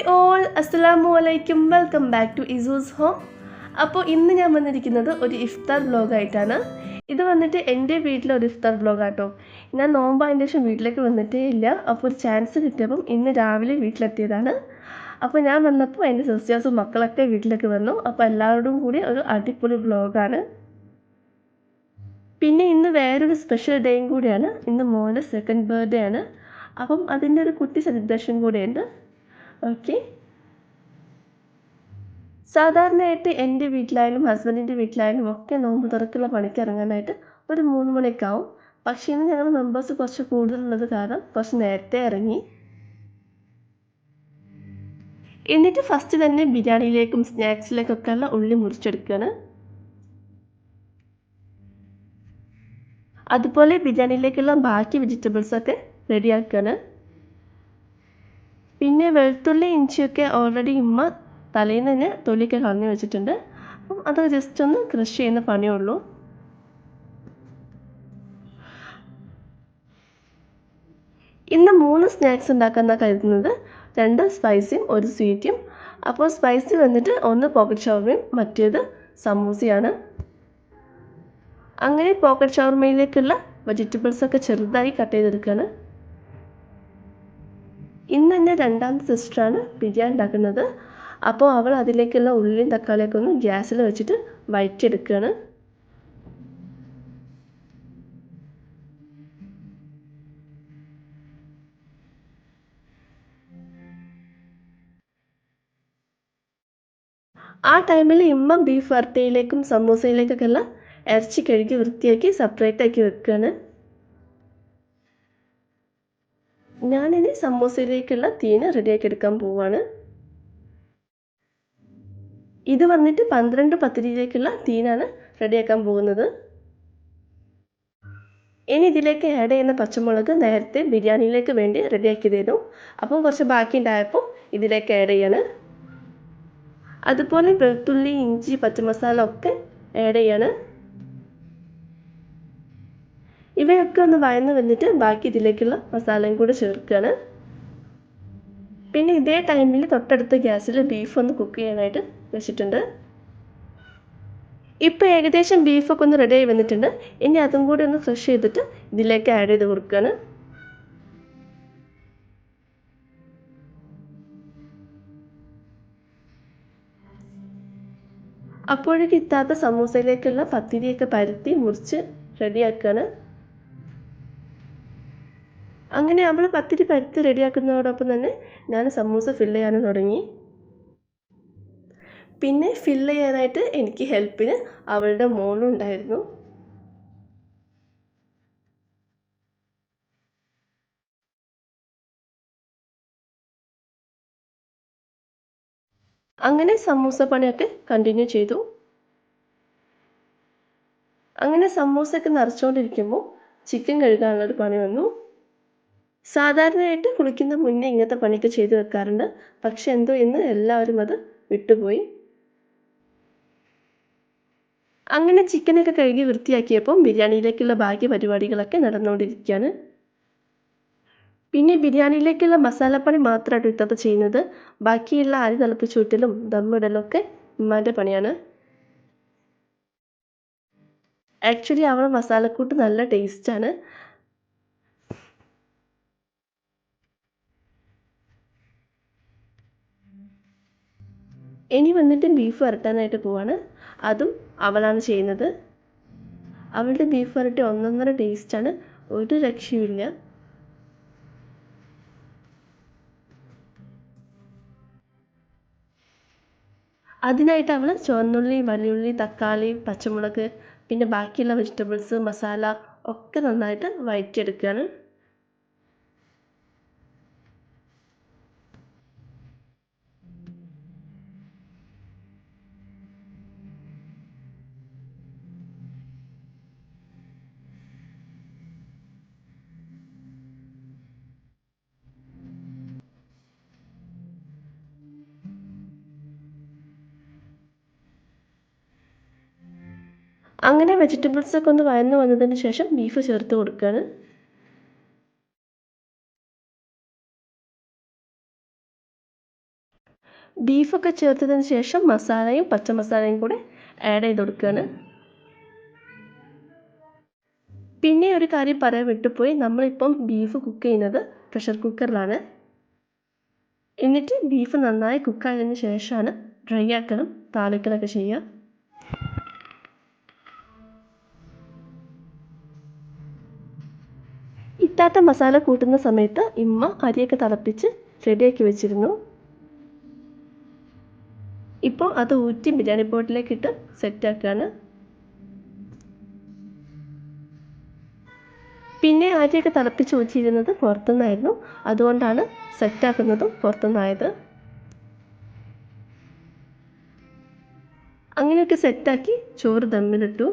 Hi all, അസ്സലാമു അലൈക്കും. Welcome back to Isu's home. അപ്പോൾ ഇന്ന് ഞാൻ വന്നിരിക്കുന്നത് ഒരു ഇഫ്താർ വ്ളോഗായിട്ടാണ്. ഇത് വന്നിട്ട് എൻ്റെ വീട്ടിലെ ഒരു ഇഫ്താർ വ്ളോഗാട്ടോ. ഞാൻ നോമ്പായതിൻ്റെ ശേഷം വീട്ടിലേക്ക് വന്നിട്ടേ ഇല്ല. അപ്പോൾ ഒരു ചാൻസ് കിട്ടിയപ്പം ഇന്ന് രാവിലെ വീട്ടിലെത്തിയതാണ്. അപ്പോൾ ഞാൻ വന്നപ്പോൾ എൻ്റെ സിസ്റ്റേഴ്സും മക്കളൊക്കെ വീട്ടിലേക്ക് വന്നു. അപ്പോൾ എല്ലാവരോടും കൂടി ഒരു അടിപൊളി വ്ളോഗാണ്. പിന്നെ ഇന്ന് വേറൊരു സ്പെഷ്യൽ ഡേയും കൂടിയാണ്. ഇന്ന് മോൻ്റെ സെക്കൻഡ് ബർത്ത്ഡേ ആണ്. അപ്പം അതിൻ്റെ ഒരു കുട്ടി സെലിബ്രേഷൻ കൂടെയുണ്ട്. ഓക്കെ, സാധാരണയായിട്ട് എൻ്റെ വീട്ടിലായാലും ഹസ്ബൻഡിൻ്റെ വീട്ടിലായാലും ഒക്കെ നോമ്പ് തുറക്കുള്ള പണിക്ക് ഇറങ്ങാനായിട്ട് ഒരു 3 മണിയൊക്കെ ആവും. പക്ഷേ ഇന്ന് ഞങ്ങൾ മെമ്പേഴ്സ് കുറച്ച് കൂടുതലുള്ളത് കാരണം കുറച്ച് നേരത്തെ ഇറങ്ങി. എന്നിട്ട് ഫസ്റ്റ് തന്നെ ബിരിയാണിയിലേക്കും സ്നാക്സിലേക്കൊക്കെ ഉള്ള ഉള്ളി മുറിച്ചെടുക്കുകയാണ്. അതുപോലെ ബിരിയാണിയിലേക്കുള്ള ബാക്കി വെജിറ്റബിൾസൊക്കെ റെഡിയാക്കുകയാണ്. പിന്നെ വെളുത്തുള്ളി ഇഞ്ചിയൊക്കെ ഓൾറെഡി ഉമ്മ തലേന്ന് തന്നെ തൊലിയൊക്കെ കളഞ്ഞു വെച്ചിട്ടുണ്ട്. അപ്പം അത് ജസ്റ്റ് ഒന്ന് ക്രഷ് ചെയ്യുന്ന പണിയേ ഉള്ളൂ. ഇന്ന് 3 സ്നാക്സ് ഉണ്ടാക്കാമെന്നാണ് കരുതുന്നത്. 2 സ്പൈസിയും 1 സ്വീറ്റും. അപ്പോൾ സ്പൈസി വന്നിട്ട് ഒന്ന് പോക്കറ്റ് ഷവർമയും മറ്റേത് സമൂസയാണ്. അങ്ങനെ പോക്കറ്റ് ഷവർമയിലേക്കുള്ള വെജിറ്റബിൾസൊക്കെ ചെറുതായി കട്ട് ചെയ്തെടുക്കുകയാണ്. ഇന്ന് എൻ്റെ രണ്ടാമത്തെ സിസ്റ്ററാണ് ബിരിയാണി ഉണ്ടാക്കുന്നത്. അപ്പോൾ അവൾ അതിലേക്കുള്ള ഉള്ളിയും തക്കാളിയൊക്കെ ഒന്ന് ഗ്യാസിൽ വെച്ചിട്ട് വഴറ്റിയെടുക്കുകയാണ്. ആ ടൈമിൽ ഇമ്മ ബീഫ് വറുത്തയിലേക്കും സമൂസയിലേക്കൊക്കെ എല്ലാം ഇറച്ചി കഴുകി വൃത്തിയാക്കി സെപ്പറേറ്റ് ആക്കി വെക്കുകയാണ്. ഞാനിനി സമൂസയിലേക്കുള്ള തീന റെഡിയാക്കി എടുക്കാൻ പോവുകയാണ്. ഇത് വന്നിട്ട് 12 പത്തിരിയിലേക്കുള്ള തീനാണ് റെഡിയാക്കാൻ പോകുന്നത്. ഇനി ഇതിലേക്ക് ആഡ് ചെയ്യുന്ന പച്ചമുളക് നേരത്തെ ബിരിയാണിയിലേക്ക് വേണ്ടി റെഡിയാക്കിയതായിരുന്നു. അപ്പോൾ കുറച്ച് ബാക്കി ഉണ്ടായപ്പോൾ ഇതിലേക്ക് ആഡ് ചെയ്യാണ്. അതുപോലെ വെളുത്തുള്ളി ഇഞ്ചി പച്ചമസാല ഒക്കെ ആഡ് ചെയ്യാണ്. ഇവയൊക്കെ ഒന്ന് വഴന്ന് വന്നിട്ട് ബാക്കി ഇതിലേക്കുള്ള മസാലയും കൂടെ ചേർക്കുകയാണ്. പിന്നെ ഇതേ ടൈമിൽ തൊട്ടടുത്ത ഗ്യാസിൽ ബീഫ് ഒന്ന് കുക്ക് ചെയ്യാനായിട്ട് വെച്ചിട്ടുണ്ട്. ഇപ്പോൾ ഏകദേശം ബീഫൊക്കെ ഒന്ന് റെഡി ആയി വന്നിട്ടുണ്ട്. ഇനി അതും കൂടി ഒന്ന് ഫ്രഷ് ചെയ്തിട്ട് ഇതിലേക്ക് ആഡ് ചെയ്ത് കൊടുക്കുകയാണ്. അപ്പോഴേക്ക് ഇത്താത്ത സമൂസയിലേക്കുള്ള പത്തിരിയൊക്കെ പരത്തി മുറിച്ച് റെഡിയാക്കുകയാണ്. അങ്ങനെ നമ്മൾ പത്തിരി പരത്തി റെഡിയാക്കുന്നതോടൊപ്പം തന്നെ ഞാൻ സമൂസ ഫില്ല് ചെയ്യാനും തുടങ്ങി. പിന്നെ ഫില്ല് ചെയ്യാനായിട്ട് എനിക്ക് ഹെൽപ്പിന് അവളുടെ മോളും ഉണ്ടായിരുന്നു. അങ്ങനെ സമൂസ പണിയൊക്കെ കണ്ടിന്യൂ ചെയ്തു. അങ്ങനെ സമൂസയൊക്കെ നിറച്ചുകൊണ്ടിരിക്കുമ്പോൾ ചിക്കൻ കഴുകാനുള്ളൊരു പണി വന്നു. സാധാരണയായിട്ട് കുളിക്കുന്ന മുന്നേ ഇങ്ങനത്തെ പണിയൊക്കെ ചെയ്തു വെക്കാറുണ്ട്. പക്ഷെ എന്തോ ഇന്ന് എല്ലാവരും അത് വിട്ടുപോയി. അങ്ങനെ ചിക്കനൊക്കെ കഴുകി വൃത്തിയാക്കിയപ്പോൾ ബിരിയാണിയിലേക്കുള്ള ബാക്കി പരിപാടികളൊക്കെ നടന്നുകൊണ്ടിരിക്കുകയാണ്. പിന്നെ ബിരിയാണിയിലേക്കുള്ള മസാലപ്പണി മാത്രമായിട്ട് ഇത്തത് ചെയ്യുന്നത്. ബാക്കിയുള്ള അരി തിളപ്പിച്ച് ഊറ്റലും ദമ്മിടലും ഒക്കെ ഉമ്മാൻ്റെ പണിയാണ്. ആക്ച്വലി അവളെ മസാലക്കൂട്ട് നല്ല ടേസ്റ്റാണ്. ഇനി വന്നിട്ട് ബീഫ് വരട്ടാനായിട്ട് പോവാണ്. അതും അവളാണ് ചെയ്യുന്നത്. അവളുടെ ബീഫ് വരട്ടി ഒന്നൊന്നര ടേസ്റ്റാണ്, ഒരു രക്ഷയുമില്ല. അതിനായിട്ട് അവൾ ചുവന്നുള്ളി വലിയുള്ളി തക്കാളി പച്ചമുളക് പിന്നെ ബാക്കിയുള്ള വെജിറ്റബിൾസ് മസാല ഒക്കെ നന്നായിട്ട് വഴറ്റിയെടുക്കുകയാണ്. അങ്ങനെ വെജിറ്റബിൾസൊക്കെ ഒന്ന് വഴന്ന് വന്നതിന് ശേഷം ബീഫ് ചേർത്ത് കൊടുക്കുകയാണ്. ബീഫൊക്കെ ചേർത്തതിന് ശേഷം മസാലയും പച്ചമസാലയും കൂടെ ആഡ് ചെയ്ത് കൊടുക്കുകയാണ്. പിന്നെ ഒരു കാര്യം പറയാൻ വിട്ടുപോയി, നമ്മളിപ്പം ബീഫ് കുക്ക് ചെയ്യുന്നത് പ്രഷർ കുക്കറിലാണ്. എന്നിട്ട് ബീഫ് നന്നായി കുക്കായതിന് ശേഷമാണ് ഡ്രൈ ആക്കണം, താളിക്കലൊക്കെ ചെയ്യുക. ഇത്താത്ത മസാല കൂട്ടുന്ന സമയത്ത് ഇമ്മ അരിയൊക്കെ തിളപ്പിച്ച് റെഡിയാക്കി വെച്ചിരുന്നു. ഇപ്പോൾ അത് ഊറ്റി ബിരിയാണി പോട്ടിലേക്ക് ഇട്ട് സെറ്റാക്കുകയാണ്. പിന്നെ അരിയൊക്കെ തിളപ്പിച്ച് ഊറ്റിയിരുന്നത് പുറത്തുനിന്നായിരുന്നു, അതുകൊണ്ടാണ് സെറ്റാക്കുന്നതും പുറത്തുനിന്നായത്. അങ്ങനെയൊക്കെ സെറ്റാക്കി ചോറ് ദമ്മിലിട്ടു.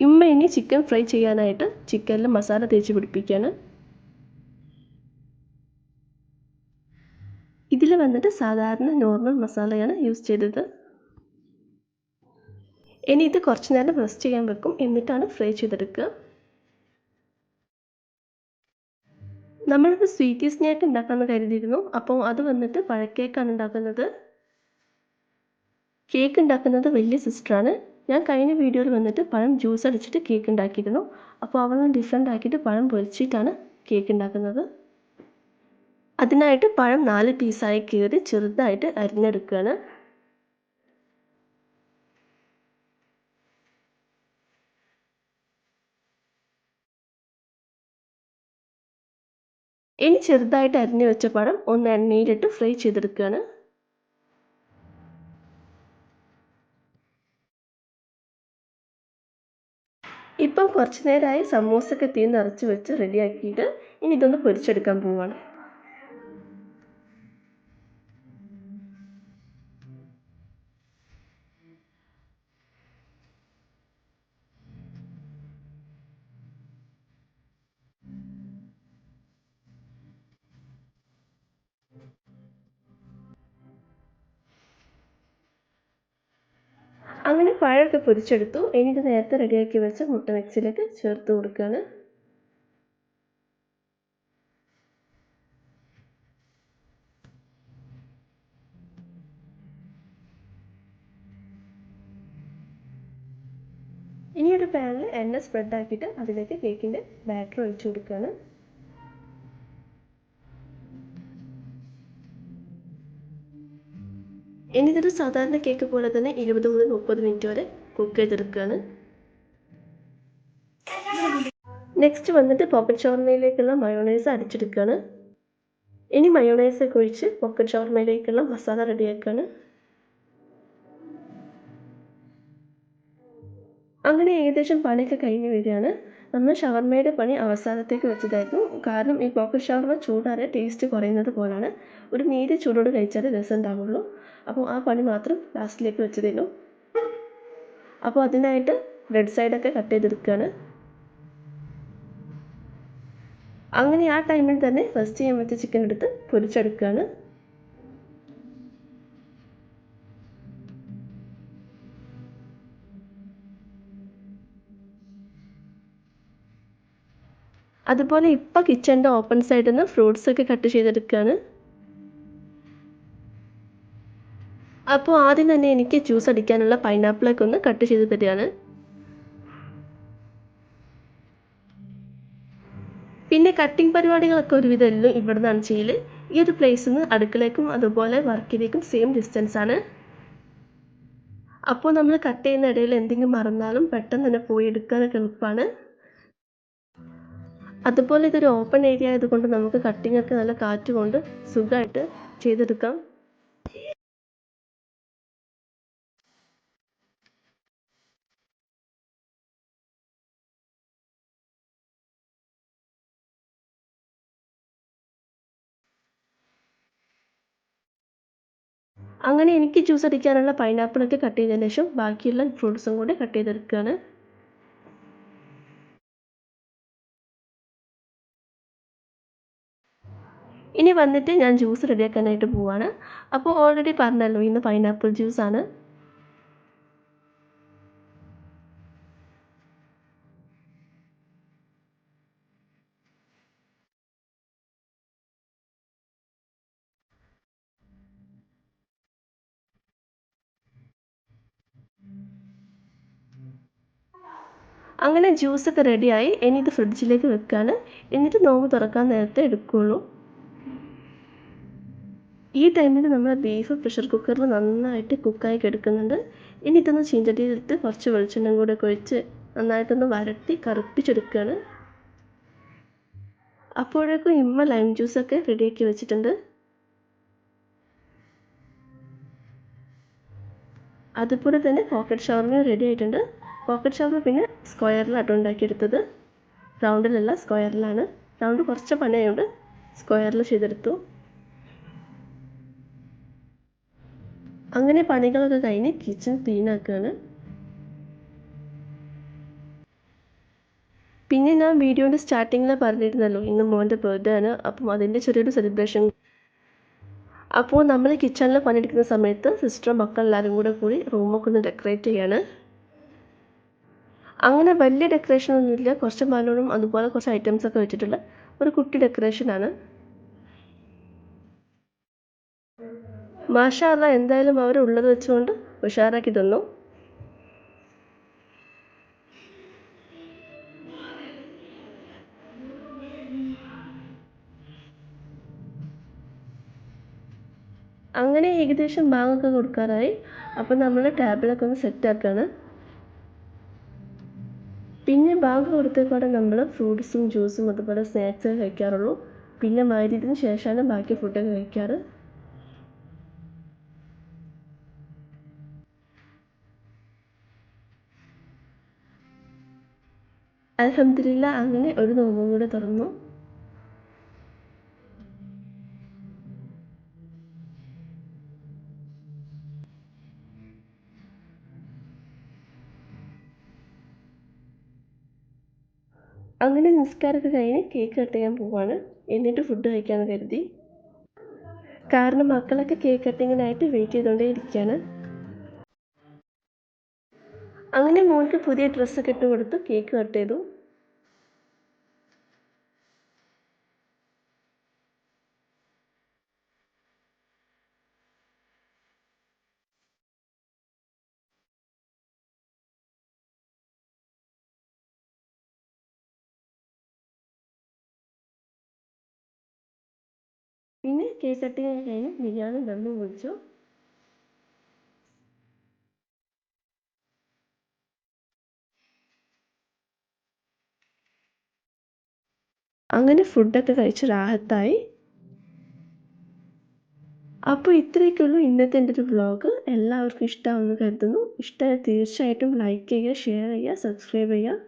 ഇമ്മ ഇനി ചിക്കൻ ഫ്രൈ ചെയ്യാനായിട്ട് ചിക്കനിൽ മസാല തേച്ച് പിടിപ്പിക്കുകയാണ്. ഇതിൽ വന്നിട്ട് സാധാരണ നോർമൽ മസാലയാണ് യൂസ് ചെയ്തത്. ഇനി ഇത് കുറച്ച് നേരം റെസ്റ്റ് ചെയ്യാൻ വെക്കും, എന്നിട്ടാണ് ഫ്രൈ ചെയ്തെടുക്കുക. നമ്മളൊരു സ്വീറ്റി സ്നാക്ക് ഉണ്ടാക്കാമെന്ന് കരുതിയിരുന്നു. അപ്പോൾ അത് വന്നിട്ട് പഴക്കേക്കാണ് ഉണ്ടാക്കുന്നത്. കേക്ക് ഉണ്ടാക്കുന്നത് വലിയ സിസ്റ്ററാണ്. ഞാൻ കഴിഞ്ഞ വീഡിയോയിൽ വന്നിട്ട് പഴം ജ്യൂസ് അടിച്ചിട്ട് കേക്ക് ഉണ്ടാക്കിയിരുന്നു. അപ്പോൾ അവൾ ഡിഫറെൻ്റ് ആക്കിയിട്ട് പഴം പൊരിച്ചിട്ടാണ് കേക്ക് ഉണ്ടാക്കുന്നത്. അതിനായിട്ട് പഴം 4 പീസായി കീറി ചെറുതായിട്ട് അരിഞ്ഞെടുക്കുകയാണ്. ഇനി ചെറുതായിട്ട് അരിഞ്ഞു വെച്ച പഴം ഒന്ന് എണ്ണയിലിട്ട് ഫ്രൈ ചെയ്തെടുക്കുകയാണ്. ഇപ്പം കുറച്ച് നേരമായി സമൂസൊക്കെ തീ നിറച്ച് വെച്ച് റെഡിയാക്കിയിട്ട് ഇനി ഇതൊന്ന് പൊരിച്ചെടുക്കാൻ പോവുകയാണ്. അങ്ങനെ പഴമൊക്കെ പൊരിച്ചെടുത്തു. ഇനി ഇത് നേരത്തെ റെഡിയാക്കി വെച്ച മുട്ട മിക്സിയിലേക്ക് ചേർത്ത് കൊടുക്കുകയാണ്. ഇനി ഒരു പാനിൽ എണ്ണ സ്പ്രെഡ് ആക്കിയിട്ട് അതിലേക്ക് കേക്കിൻ്റെ ബാറ്റർ ഒഴിച്ചു കൊടുക്കുകയാണ്. ഇനി ഇതൊരു സാധാരണ കേക്ക് പോലെ തന്നെ 20 മുതൽ 30 മിനിറ്റ് വരെ കുക്ക് ചെയ്തെടുക്കുകയാണ്. നെക്സ്റ്റ് വന്നിട്ട് പോക്കറ്റ് ഷവർമയിലേക്കുള്ള മയോണൈസ് അടിച്ചെടുക്കുകയാണ്. ഇനി മയോണൈസൊക്കെ ഒഴിച്ച് പോക്കറ്റ് ഷവർമയിലേക്കുള്ള മസാല റെഡിയാക്കുകയാണ്. അങ്ങനെ ഏകദേശം പണിയൊക്കെ കഴിഞ്ഞ് വരികയാണ്. നമ്മൾ ഷവർമയുടെ പണി അവസാനത്തേക്ക് വെച്ചതായിരുന്നു. കാരണം ഈ പോക്കറ്റ് ഷവർമ ചൂടാറിയ ടേസ്റ്റ് കുറയുന്നത് പോലാണ്. ഒരു നേരിയ ചൂടോട് കഴിച്ചാൽ രസം ഉണ്ടാവുള്ളൂ. അപ്പോൾ ആ പണി മാത്രം ലാസ്റ്റിലേക്ക് വെച്ചതേനു. അപ്പോൾ അതിനായിട്ട് റെഡ് സൈഡൊക്കെ കട്ട് ചെയ്തെടുക്കുകയാണ്. അങ്ങനെ ആ ടൈമിൽ തന്നെ റെസ്റ്റ് ചെയ്യാൻ വെച്ച ചിക്കൻ എടുത്ത് പൊരിച്ചെടുക്കുകയാണ്. അതുപോലെ ഇപ്പോൾ കിച്ചണിൻ്റെ ഓപ്പൺ സൈഡിൽ നിന്ന് ഫ്രൂട്ട്സൊക്കെ കട്ട് ചെയ്തെടുക്കുകയാണ്. അപ്പോൾ ആദ്യം തന്നെ എനിക്ക് ജ്യൂസ് അടിക്കാനുള്ള പൈനാപ്പിളൊക്കെ ഒന്ന് കട്ട് ചെയ്ത് തരികയാണ്. പിന്നെ കട്ടിങ് പരിപാടികളൊക്കെ ഒരുവിധം എല്ലാം ഇവിടെ നിന്നാണ് ചെയ്യൽ. ഈ ഒരു പ്ലേസിൽ നിന്ന് അടുക്കളയ്ക്കും അതുപോലെ വർക്കിലേക്കും സെയിം ഡിസ്റ്റൻസ് ആണ്. അപ്പോൾ നമ്മൾ കട്ട് ചെയ്യുന്ന ഇടയിൽ എന്തെങ്കിലും മറന്നാലും പെട്ടെന്ന് തന്നെ പോയി എടുക്കാനൊക്കെ എളുപ്പമാണ്. അതുപോലെ ഇതൊരു ഓപ്പൺ ഏരിയ ആയതുകൊണ്ട് നമുക്ക് കട്ടിങ്ങൊക്കെ നല്ല കാറ്റ് കൊണ്ട് സുഖമായിട്ട് ചെയ്തെടുക്കാം. അങ്ങനെ എനിക്ക് ജ്യൂസ് അടിക്കാനുള്ള പൈനാപ്പിളൊക്കെ കട്ട് ചെയ്തതിന് ശേഷം ബാക്കിയുള്ള ഫ്രൂട്ട്സും കൂടി കട്ട് ചെയ്തെടുക്കുകയാണ്. ഇനി വന്നിട്ട് ഞാൻ ജ്യൂസ് റെഡിയാക്കാനായിട്ട് പോവാണ്. അപ്പോൾ ഓൾറെഡി പറഞ്ഞല്ലോ ഇന്ന് പൈനാപ്പിൾ ജ്യൂസാണ്. അങ്ങനെ ജ്യൂസൊക്കെ റെഡിയായി. ഇനി ഇത് ഫ്രിഡ്ജിലേക്ക് വെക്കാണ്. എന്നിട്ട് നോമ്പ് തുറക്കാൻ നേരത്തെ എടുക്കുകയുള്ളൂ. ഈ ടൈമിൽ നമ്മൾ ബീഫ് പ്രഷർ കുക്കറിൽ നന്നായിട്ട് കുക്കായി കിടക്കുന്നുണ്ട്. ഇനി ഇതൊന്ന് ചീഞ്ചട്ടിയിലിട്ട് കുറച്ച് വെളിച്ചെണ്ണ കൂടെ ഒഴിച്ച് നന്നായിട്ടൊന്ന് വരട്ടി കറുപ്പിച്ചെടുക്കുകയാണ്. അപ്പോഴേക്കും ഇമ്മ ലൈം ജ്യൂസൊക്കെ റെഡിയാക്കി വെച്ചിട്ടുണ്ട്. അതുപോലെ തന്നെ പോക്കറ്റ് ഷവർമ റെഡി ആയിട്ടുണ്ട്. പോക്കറ്റ് ഷവർമ പിന്നെ സ്ക്വയറിലാണ് ഉണ്ടാക്കിയെടുത്തത്. റൗണ്ടിലല്ല, സ്ക്വയറിലാണ്. റൗണ്ട് കുറച്ച് പണിയുണ്ട്, സ്ക്വയറിൽ ചെയ്തെടുത്തു. അങ്ങനെ പണികളൊക്കെ കഴിഞ്ഞ് കിച്ചൺ ക്ലീൻ ആക്കുകയാണ്. പിന്നെ ഞാൻ വീഡിയോൻ്റെ സ്റ്റാർട്ടിങ്ങിൽ പറഞ്ഞിരുന്നല്ലോ ഇന്ന് മോൻ്റെ ബർത്ത്ഡേ ആണ്. അപ്പം അതിൻ്റെ ചെറിയൊരു സെലിബ്രേഷൻ. അപ്പോൾ നമ്മൾ കിച്ചണിൽ പണിയെടുക്കുന്ന സമയത്ത് സിസ്റ്ററും മക്കളെല്ലാവരും കൂടി റൂമൊക്കെ ഒന്ന് ഡെക്കറേറ്റ് ചെയ്യാണ്. അങ്ങനെ വലിയ ഡെക്കറേഷനൊന്നുമില്ല, കുറച്ച് ബലൂണും അതുപോലെ കുറച്ച് ഐറ്റംസൊക്കെ വെച്ചിട്ടുള്ള ഒരു കുട്ടി ഡെക്കറേഷനാണ്. മാഷാ അല്ലാ, എന്തായാലും അവരുള്ളത് വെച്ചുകൊണ്ട് ഉഷാറാക്കി തന്നു. അങ്ങനെ ഏകദേശം ബാങ്കൊക്കെ കൊടുക്കാറായി. അപ്പം നമ്മൾ ടേബിളൊക്കെ ഒന്ന് സെറ്റാക്കുകയാണ്. പിന്നെ ബാങ്ക് കൊടുത്തപാടെ നമ്മൾ ഫ്രൂട്ട്സും ജ്യൂസും അതുപോലെ സ്നാക്സ് കഴിക്കാറുള്ളൂ. പിന്നെ മഗ്‌രിബിന് ശേഷമാണ് ബാക്കി ഫുഡൊക്കെ കഴിക്കാറ്. അൽഹംദുലില്ലാ, അങ്ങനെ ഒരു നോമ്പും കൂടെ തുറന്നു. അങ്ങനെ നിസ്കാരമൊക്കെ കഴിഞ്ഞ് കേക്ക് കട്ട് ചെയ്യാൻ പോവാണ്. എന്നിട്ട് ഫുഡ് കഴിക്കാമെന്ന് കരുതി. കാരണം മക്കളൊക്കെ കേക്ക് കട്ടിങ്ങിനായിട്ട് വെയിറ്റ് ചെയ്തുകൊണ്ടേ ഇരിക്കുകയാണ്. അങ്ങനെ മോൾക്ക് പുതിയ ഡ്രസ്സൊക്കെ ഇട്ട് കൊടുത്ത് കേക്ക് കട്ട് ചെയ്തു. പിന്നെ കേക്ക് കട്ടിങ് കഴിഞ്ഞ് ബിരിയാണി ദമ്മ് പൊളിച്ചു. അങ്ങനെ ഫുഡൊക്കെ കഴിച്ച് റാഹത്തായി. അപ്പോൾ ഇത്രയൊക്കെയുള്ളൂ ഇന്നത്തെ എൻ്റെ ഒരു വ്ളോഗ്. എല്ലാവർക്കും ഇഷ്ടമാവുമെന്ന് കരുതുന്നു. ഇഷ്ടമായ തീർച്ചയായിട്ടും ലൈക്ക് ചെയ്യുക, ഷെയർ ചെയ്യുക, സബ്സ്ക്രൈബ് ചെയ്യുക.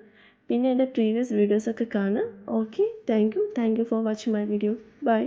പിന്നെ എൻ്റെ പ്രീവിയസ് വീഡിയോസൊക്കെ കാണുക. Okay, thank you for watching my video. By.